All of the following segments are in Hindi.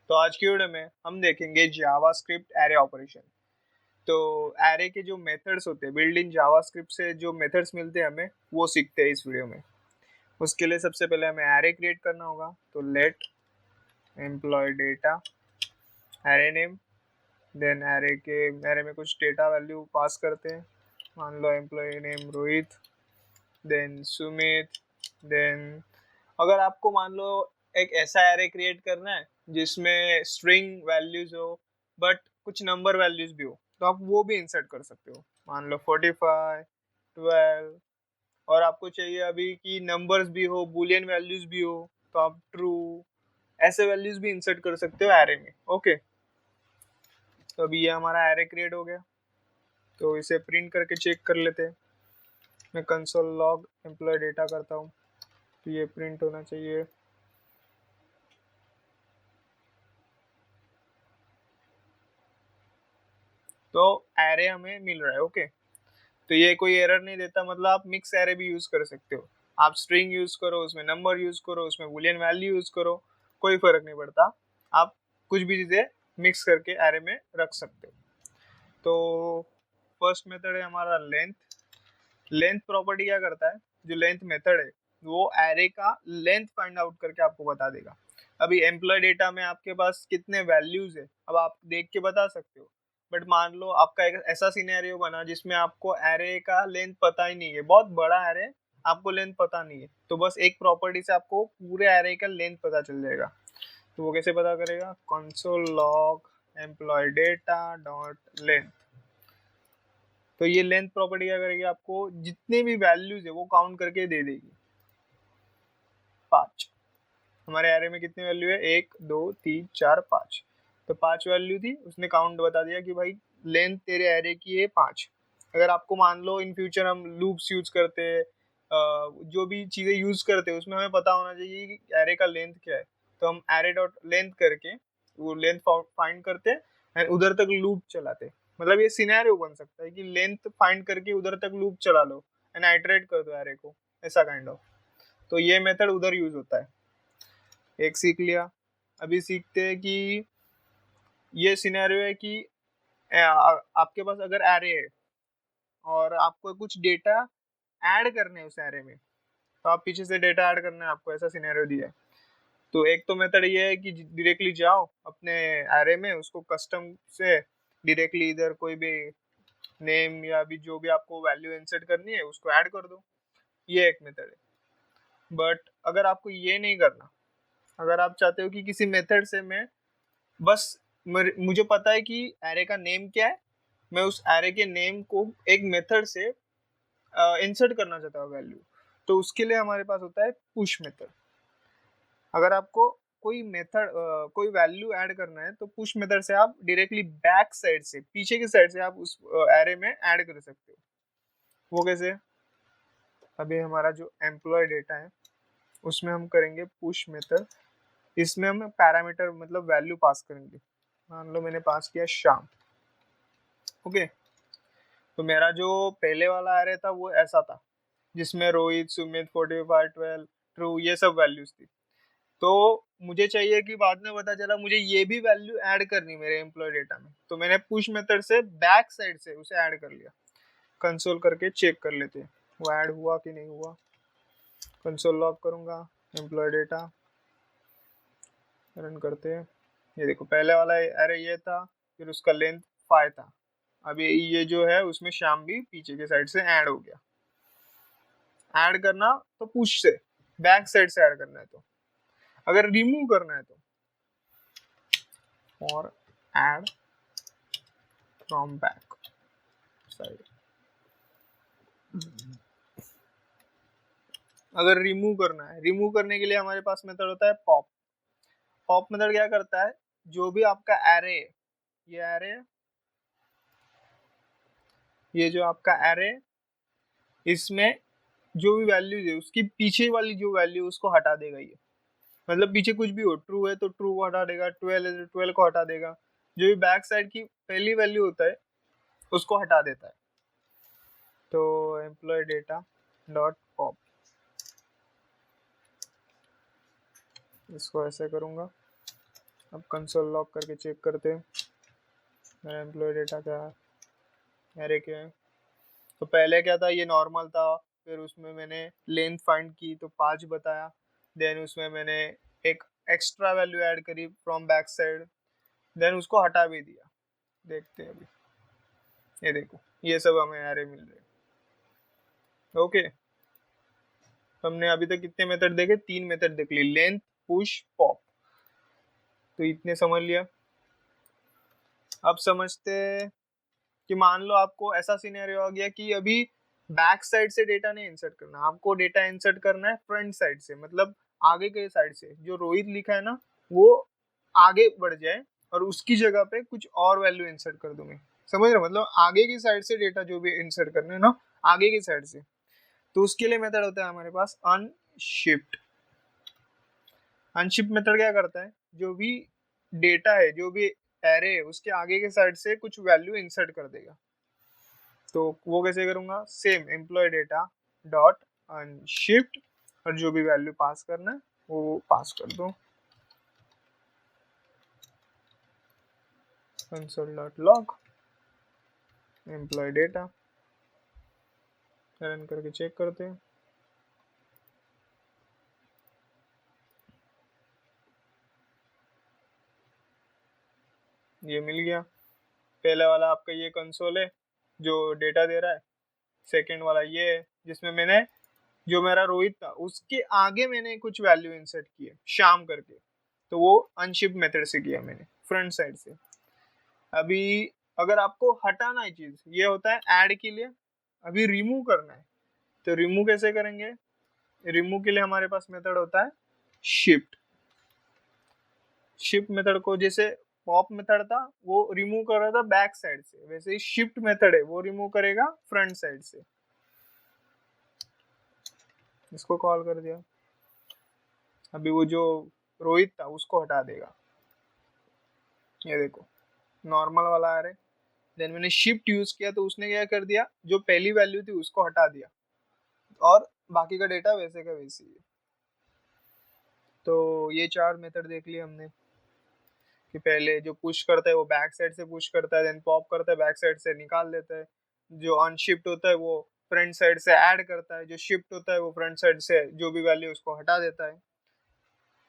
तो आज की वीडियो में हम देखेंगे जावास्क्रिप्ट एरे ऑपरेशन। तो एरे के जो मेथड्स होते हैं बिल्ड इन जावास्क्रिप्ट से जो मेथड्स मिलते हैं हमें वो सीखते हैं इस वीडियो में। उसके लिए सबसे पहले हमें एरे क्रिएट करना होगा। तो let employee data array name, then array में कुछ डेटा वैल्यू पास करते हैं। मान लो employee name Rohit, then Sumit, then अगर आपको मान लो एक ऐसा एरे क्रिएट करना है जिसमें स्ट्रिंग वैल्यूज हो बट कुछ नंबर वैल्यूज भी हो तो आप वो भी इंसर्ट कर सकते हो। मान लो 45, 12, और आपको चाहिए अभी कि नंबर्स भी हो, बुलियन वैल्यूज भी हो, तो आप ट्रू ऐसे वैल्यूज भी इंसर्ट कर सकते हो एरे में। ओके, तो अभी ये हमारा एरे क्रिएट हो गया। तो इसे प्रिंट करके चेक कर लेते हैं। मैं कंसोल लॉग एम्प्लॉय डेटा करता हूँ तो ये प्रिंट होना चाहिए। तो एरे हमें मिल रहा है। ओके, तो ये कोई एरर नहीं देता, मतलब आप मिक्स एरे भी यूज कर सकते हो। आप स्ट्रिंग यूज करो, उसमें नंबर यूज करो, उसमें बूलियन वैल्यू यूज करो, कोई फर्क नहीं पड़ता। आप कुछ भी चीजें मिक्स करके एरे में रख सकते हो। तो फर्स्ट मेथड है हमारा लेंथ। लेंथ प्रॉपर्टी क्या करता है, जो लेंथ मेथड है वो एरे का लेंथ फाइंड आउट करके आपको बता देगा। अभी एम्प्लॉय डेटा में आपके पास कितने वैल्यूज है अब आप देख के बता सकते हो। बट मान लो आपका एक ऐसा सिनेरियो बना जिसमें आपको एरे का लेंथ पता ही नहीं है, बहुत बड़ा एरे, आपको लेंथ पता नहीं है, तो बस एक प्रॉपर्टी से आपको पूरे एरे का लेंथ पता चल जाएगा। तो वो कैसे पता करेगा, console log employ data dot length. तो ये लेंथ प्रॉपर्टी क्या करेगी, आपको जितने भी वैल्यूज है वो काउंट करके दे देगी। 5, हमारे एरे में कितनी वैल्यू है, 1 2 3 4 5। तो 5 वैल्यू थी, उसने काउंट बता दिया कि भाई लेंथ तेरे एरे की है 5। अगर आपको मान लो इन फ्यूचर हम लूप्स यूज करते हैं, जो भी चीजें यूज करते हैं उसमें हमें पता होना चाहिए कि एरे का लेंथ क्या है। तो हम एरे डॉट लेंथ करके वो लेंथ फाइंड करते हैं एंड उधर तक लूप चलाते हैं। मतलब ये सिनेरियो बन सकता है कि लेंथ फाइंड करके उधर तक लूप चला लो एंड आइटरेट कर दो एरे को, ऐसा काइंड ऑफ। तो ये मेथड उधर यूज होता है। एक सीख लिया। अभी सीखते हैं कि ये सिनेरियो है कि आपके पास अगर एरे है और आपको कुछ डेटा ऐड करने हैं उस एरे में, तो आप पीछे से डेटा ऐड करना है आपको, ऐसा सिनेरियो दिया है। तो एक तो मेथड ये है कि डायरेक्टली जाओ अपने एरे में, उसको कस्टम से डायरेक्टली इधर कोई भी नेम या भी जो भी आपको वैल्यू इंसर्ट करनी है उसको ऐड कर दो। ये एक मेथड है। बट अगर आपको ये नहीं करना, अगर आप चाहते हो कि किसी मेथड से मैं बस मुझे पता है कि एरे का नेम क्या है, मैं उस एरे के नेम को एक मेथड से इंसर्ट करना चाहता हूँ वैल्यू, तो उसके लिए हमारे पास होता है पुश मेथड। अगर आपको कोई मेथड कोई वैल्यू ऐड करना है तो पुश मेथड से आप डायरेक्टली बैक साइड से, पीछे की साइड से आप उस एरे में ऐड कर सकते हो। वो कैसे, अभी हमारा जो एम्प्लॉय डेटा है उसमें हम करेंगे पुश मेथड। इसमें हम पैरामीटर मतलब वैल्यू पास करेंगे। मान लो मैंने पास किया शाम। ओके, तो मेरा जो पहले वाला एरे था वो ऐसा था जिसमें रोहित सुमित 45 12 ट्रू ये सब वैल्यूज थी। तो मुझे चाहिए कि बाद में पता चला मुझे ये भी वैल्यू ऐड करनी मेरे एम्प्लॉय डेटा में, तो मैंने पुश मेथड से बैक साइड से उसे ऐड कर लिया। कंसोल करके चेक कर लेते हैं वो ऐड हुआ कि नहीं हुआ। कंसोल लॉग करूंगा, एम्प्लॉय डेटा रन करते हैं। ये देखो पहले वाला एरे ये था, फिर उसका लेंथ 5 था। अभी ये जो है उसमें श्याम भी पीछे के साइड से ऐड हो गया। ऐड करना तो पुश से, बैक साइड से ऐड करना है। तो अगर रिमूव करना है तो और ऐड फ्रॉम बैक साइड। अगर रिमूव करना है, रिमूव करने के लिए हमारे पास मेथड होता है पॉप। पॉप मेथड क्या करता है, जो भी आपका एरे, ये एरे, ये जो आपका एरे, इसमें जो भी वैल्यूज है उसकी पीछे वाली जो वैल्यू उसको हटा देगा ये। मतलब पीछे कुछ भी हो, ट्रू है तो ट्रू को हटा देगा, 12 है तो 12 को हटा देगा। जो भी बैक साइड की पहली वैल्यू होता है उसको हटा देता है। तो एम्प्लॉय डेटा डॉट पॉप, इसको ऐसे करूंगा अब कंसोल लॉग करके चेक करते हैं मेरा एम्प्लॉय डेटा क्या है, एरे क्या है। तो पहले क्या था, ये नॉर्मल था, फिर उसमें मैंने लेंथ फाइंड की तो 5 बताया, देन उसमें मैंने एक एक्स्ट्रा वैल्यू ऐड करी फ्रॉम बैक साइड, देन उसको हटा भी दिया। देखते हैं अभी, ये देखो ये सब हमें एरे मिल रहे हैं। ओके, हमने अभी तक कितने मेथड देखे, 3 मेथड देख ली, लेंथ, पुश, पॉप। तो इतने समझ लिया। अब समझते हैं कि मान लो आपको ऐसा सिनेरियो आ गया कि अभी बैक साइड से डेटा नहीं इंसर्ट करना, आपको डेटा इंसर्ट करना है फ्रंट साइड से, मतलब आगे के साइड से। जो रोहित लिखा है ना वो आगे बढ़ जाए और उसकी जगह पे कुछ और वैल्यू इंसर्ट कर दूंगी। समझ रहे हो, मतलब आगे की साइड से डेटा जो भी इंसर्ट करना है ना, आगे की साइड से। तो उसके लिए मेथड होता है हमारे पास अनशिफ्ट। अनशिफ्ट मेथड क्या करता है, जो भी डेटा है, जो भी एरे है, उसके आगे के साइड से कुछ वैल्यू इंसर्ट कर देगा। तो वो कैसे करूंगा, same employ data dot unshift, और जो भी वैल्यू पास करना है वो पास कर दो, console dot log employ data. Run करके चेक करते हैं, ये मिल गया। पहले वाला आपका ये कंसोल है जो डेटा दे रहा है, सेकंड वाला ये है जिसमें मैंने, जो मेरा रोहित था उसके आगे मैंने कुछ वैल्यू इंसर्ट किए शाम करके, तो वो अनशिफ्ट मेथड से किया मैंने फ्रंट साइड से। अभी अगर आपको हटाना है चीज, ये होता है ऐड के लिए। अभी रिमूव करना है, तो रिमूव कैसे करेंगे, रिमूव के लिए हमारे पास मेथड होता है शिफ्ट। शिफ्ट मेथड को, जैसे पॉप मेथड था वो रिमूव कर रहा था बैक साइड से, वैसे ही शिफ्ट मेथड है वो रिमूव करेगा फ्रंट साइड से। इसको कॉल कर दिया, अभी वो जो रोहित था उसको हटा देगा। ये देखो नॉर्मल वाला आ रहा है, देन मैंने शिफ्ट यूज किया तो उसने क्या कर दिया, जो पहली वैल्यू थी उसको हटा दिया, और बाकी का डेटा वैसे का वैसे ही है। तो ये 4 मेथड देख लिए हमने, कि पहले जो पुश करता है वो बैक साइड से पुश करता है, देन पॉप करता है बैक साइड से निकाल देता है, जो अनशिफ्ट होता है वो फ्रंट साइड से ऐड करता है, जो शिफ्ट होता है वो फ्रंट साइड से जो भी वैल्यू उसको हटा देता है।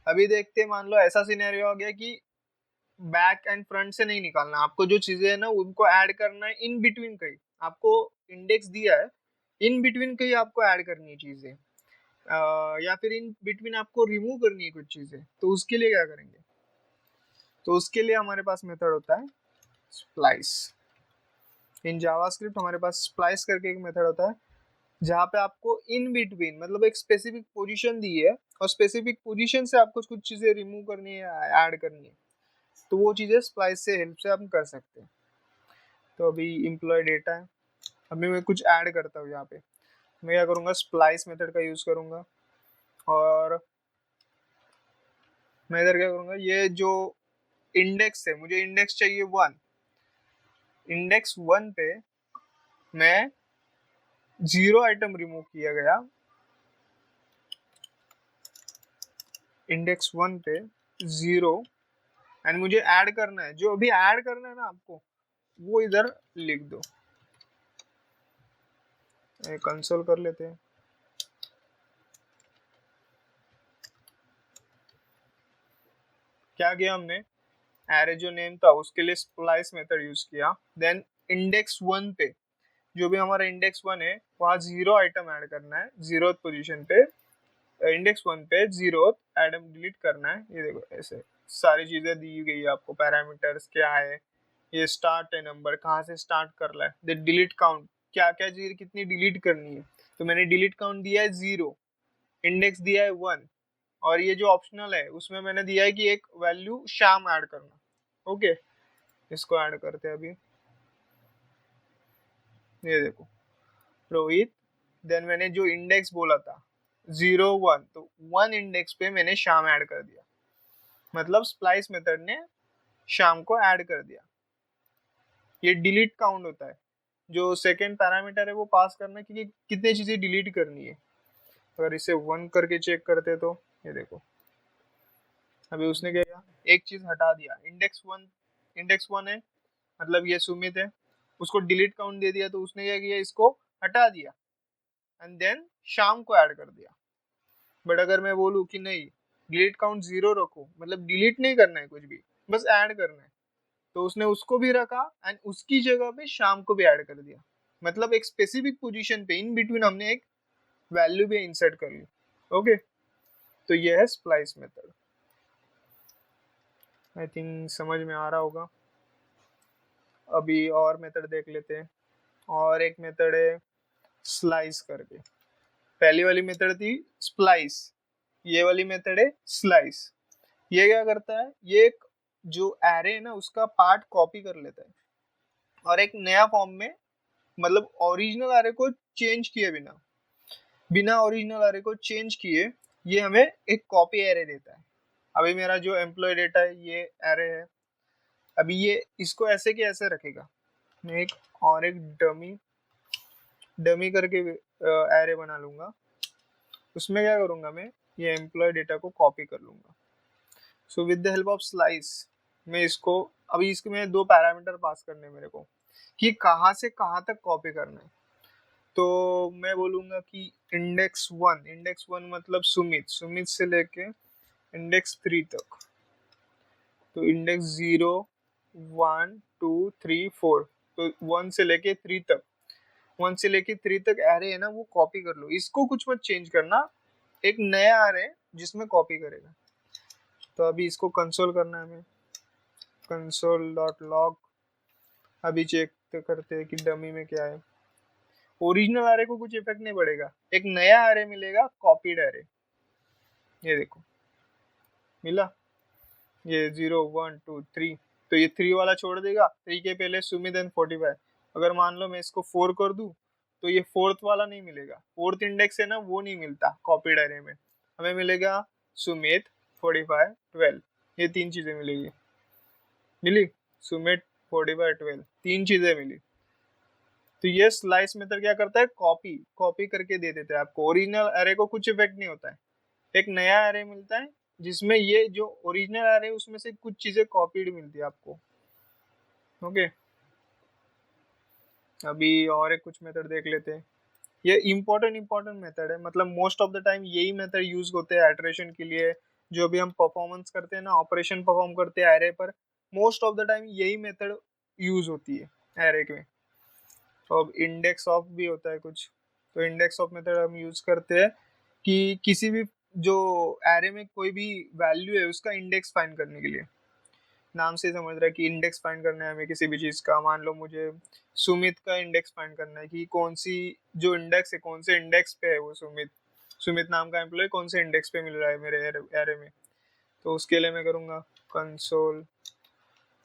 अभी देखते हैं, मान लो ऐसा सिनेरियो आ गया कि बैक एंड फ्रंट से नहीं निकालना, आपको जो चीजें है ना उनको ऐड करना है इन बिटवीन कहीं। आपको इंडेक्स दिया है, इन बिटवीन कहीं आपको ऐड करनी है चीजें, या फिर इन बिटवीन आपको रिमूव करनी है कुछ चीजें, तो उसके लिए क्या करेंगे, तो उसके लिए हमारे पास मेथड होता है स्प्लाइस। इन जावास्क्रिप्ट हमारे पास स्प्लाइस करके एक मेथड होता है, जहाँ पे आपको इन बिटवीन, मतलब एक स्पेसिफिक पोजीशन दी है और स्पेसिफिक पोजीशन से आपको कुछ चीजें रिमूव करनी है, ऐड करनी है, तो वो चीजें स्प्लाइस से हेल्प से हम कर सकते हैं। तो अभी इम्प्लॉय डेटा है, अभी मैं कुछ ऐड करता हूँ यहाँ पे, मैं क्या करूँगा, स्प्लाइस मेथड का यूज करूँगा, और मैं इधर क्या करूँगा, ये जो इंडेक्स है, मुझे इंडेक्स चाहिए 1, इंडेक्स 1 पे मैं 0 आइटम रिमूव किया गया, इंडेक्स 1 पे 0, एंड मुझे ऐड करना है, जो अभी ऐड करना है ना आपको वो इधर लिख दो। कंसोल कर लेते हैं, क्या किया हमने, एरे जो नेम था उसके लिए स्प्लाइस मेथड यूज किया, देन इंडेक्स 1 पे जो भी हमारा इंडेक्स 1 है वहाँ 0 आइटम ऐड करना है, 0th पोजीशन पे, इंडेक्स 1 पे 0th आइटम डिलीट करना है। ये देखो ऐसे सारी चीजें दी गई है आपको, पैरामीटर्स क्या है, ये स्टार्ट है नंबर, कहाँ से स्टार्ट कर रहा है, डिलीट काउंट, क्या क्या चीज कितनी डिलीट करनी है। तो मैंने डिलीट काउंट दिया है 0, इंडेक्स दिया है 1, और ये जो ऑप्शनल है उसमें मैंने दिया है कि एक वैल्यू शाम ऐड करना। ओके, इसको ऐड करते हैं अभी, ये देखो रोहित, देन मैंने जो इंडेक्स बोला था 0 1, तो 1 इंडेक्स पे मैंने शाम ऐड कर दिया, मतलब स्प्लाइस मेथड ने शाम को ऐड कर दिया। ये डिलीट काउंट होता है, जो सेकेंड पैरामीटर है वो पास करना है कि कितनी चीजें डिलीट करनी है। अगर इसे 1 करके चेक करते तो ये देखो अभी उसने क्या किया, एक चीज हटा दिया, इंडेक्स वन है, मतलब ये सुमित है, उसको डिलीट काउंट दे दिया, तो उसने क्या किया, इसको हटा दिया एंड देन शाम को ऐड कर दिया। बट अगर मैं बोलूँ कि नहीं, डिलीट काउंट 0 रखो, मतलब डिलीट नहीं करना है कुछ भी, बस ऐड करना है, तो उसने उसको भी रखा एंड उसकी जगह पे शाम को भी ऐड कर दिया। मतलब एक स्पेसिफिक पोजीशन पे इन बिटवीन हमने एक वैल्यू भी इंसर्ट कर ली। ओके, तो ये है स्प्लाइस मेथड। आई थिंक समझ में आ रहा होगा। अभी और मेथड देख लेते हैं। और एक मेथड है स्लाइस करके। पहली वाली मेथड थी स्प्लाइस, ये वाली मेथड है स्लाइस। ये क्या करता है, ये एक जो एरे है ना उसका पार्ट कॉपी कर लेता है और एक नया फॉर्म में, मतलब ओरिजिनल एरे को चेंज किए बिना बिना ओरिजिनल एरे को चेंज किए ये हमें एक कॉपी एरे देता है। अभी मेरा जो एम्प्लॉय डेटा है ये एरे है। अभी ये इसको ऐसे के ऐसे रखेगा। मैं एक और एक डमी डमी करके एरे बना लूंगा। उसमें क्या करूंगा, मैं ये एम्प्लॉय डेटा को कॉपी कर लूंगा। So with the help of slice मैं इसको, अभी इसके में दो पैरामीटर पास करने हैं मेरे को कि कहाँ से कहाँ तक कॉपी करना है। तो मैं बोलूंगा कि इंडेक्स वन मतलब सुमित से लेके इंडेक्स 3 तक। तो इंडेक्स 0 1 2 3 4, तो 1 से लेके 3 तक एरे है ना वो कॉपी कर लो, इसको कुछ मत चेंज करना, एक नया एरे जिसमें कॉपी करेगा। तो अभी इसको कंसोल करना है हमें, कंसोल डॉट लॉग। अभी चेक करते हैं कि डमी में क्या है। ओरिजिनल एरे को कुछ इफेक्ट नहीं पड़ेगा, एक नया एरे मिलेगा कॉपीड एरे। ये देखो मिला, ये 0 1 2 3, तो ये 3 वाला छोड़ देगा, 3 के पहले सुमित एंड 45। अगर मान लो मैं इसको 4 कर दूं तो ये फोर्थ वाला नहीं मिलेगा, फोर्थ इंडेक्स है ना वो नहीं मिलता कॉपीड एरे में। हमें मिलेगा सुमित 45 12, ये तीन चीजें मिलेगी। मिली, सुमित 45 12, तीन चीजें मिली। तो ये स्लाइस मेथड क्या करता है, कॉपी कॉपी करके दे देता है आपको, ओरिजिनल एरे को कुछ इफेक्ट नहीं होता है, एक नया एरे मिलता है जिसमें ये जो ओरिजिनल एरे है उसमें से कुछ चीजें कॉपीड मिलती है आपको। ओके, अभी और एक कुछ मेथड देख लेते हैं। ये इम्पोर्टेंट मेथड है, मतलब मोस्ट ऑफ द टाइम यही मेथड यूज होते हैं आइटरेशन के लिए। जो भी हम परफॉर्मेंस करते हैं ना, ऑपरेशन परफॉर्म करते हैं एरे पर, मोस्ट ऑफ द टाइम यही मेथड यूज होती है एरे में। तो अब इंडेक्स ऑफ भी होता है कुछ, तो इंडेक्स ऑफ मेथड हम यूज करते हैं कि किसी भी जो एरे में कोई भी वैल्यू है उसका इंडेक्स फाइंड करने के लिए। नाम से समझ रहा है कि इंडेक्स फाइंड करना है हमें किसी भी चीज का। मान लो मुझे सुमित का इंडेक्स फाइंड करना है कि कौन सी जो इंडेक्स है, कौन से इंडेक्स पे है वो सुमित, सुमित नाम का एम्प्लॉय कौन से इंडेक्स पे मिल रहा है मेरे एरे में। तो उसके लिए मैं करूँगा कंसोल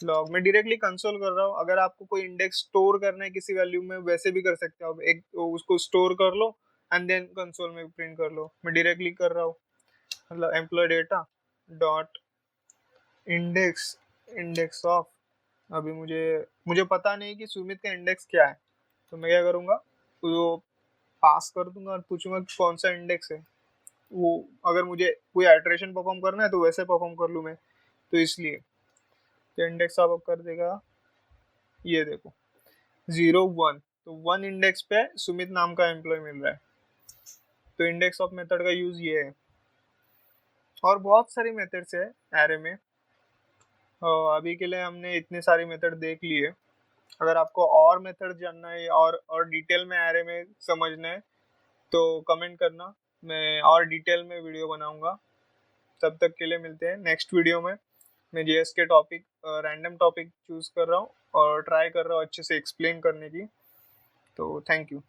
लॉग। मैं डायरेक्टली कंसोल कर रहा हूँ। अगर आपको कोई इंडेक्स स्टोर करना है किसी वैल्यू में, वैसे भी कर सकते हो आप, एक तो उसको स्टोर कर लो एंड देन कंसोल में प्रिंट कर लो। मैं डायरेक्टली कर रहा हूँ, मतलब employ data dot index index of. अभी मुझे मुझे पता नहीं कि सुमित का इंडेक्स क्या है, तो मैं क्या करूँगा, तो पास कर दूंगा और पूछूंगा कि कौन सा इंडेक्स है वो। अगर मुझे कोई आइटरेशन परफॉर्म करना है तो वैसे परफॉर्म कर लूँ मैं, तो इसलिए तो इंडेक्स आप कर देगा, ये देखो 0 1, तो 1 इंडेक्स पे सुमित नाम का एम्प्लॉय मिल रहा है। तो इंडेक्स ऑफ मेथड का यूज ये है। और बहुत सारी मेथड्स है एरे में। अभी के लिए हमने इतने सारी मेथड देख लिए। अगर आपको और मेथड जानना है और डिटेल में एरे में समझना है तो कमेंट करना, मैं और डिटेल में वीडियो बनाऊंगा। तब तक के लिए मिलते हैं नेक्स्ट वीडियो में। मैं जेएस के टॉपिक, रैंडम टॉपिक चूज कर रहा हूँ और ट्राई कर रहा हूँ अच्छे से एक्सप्लेन करने की। तो थैंक यू।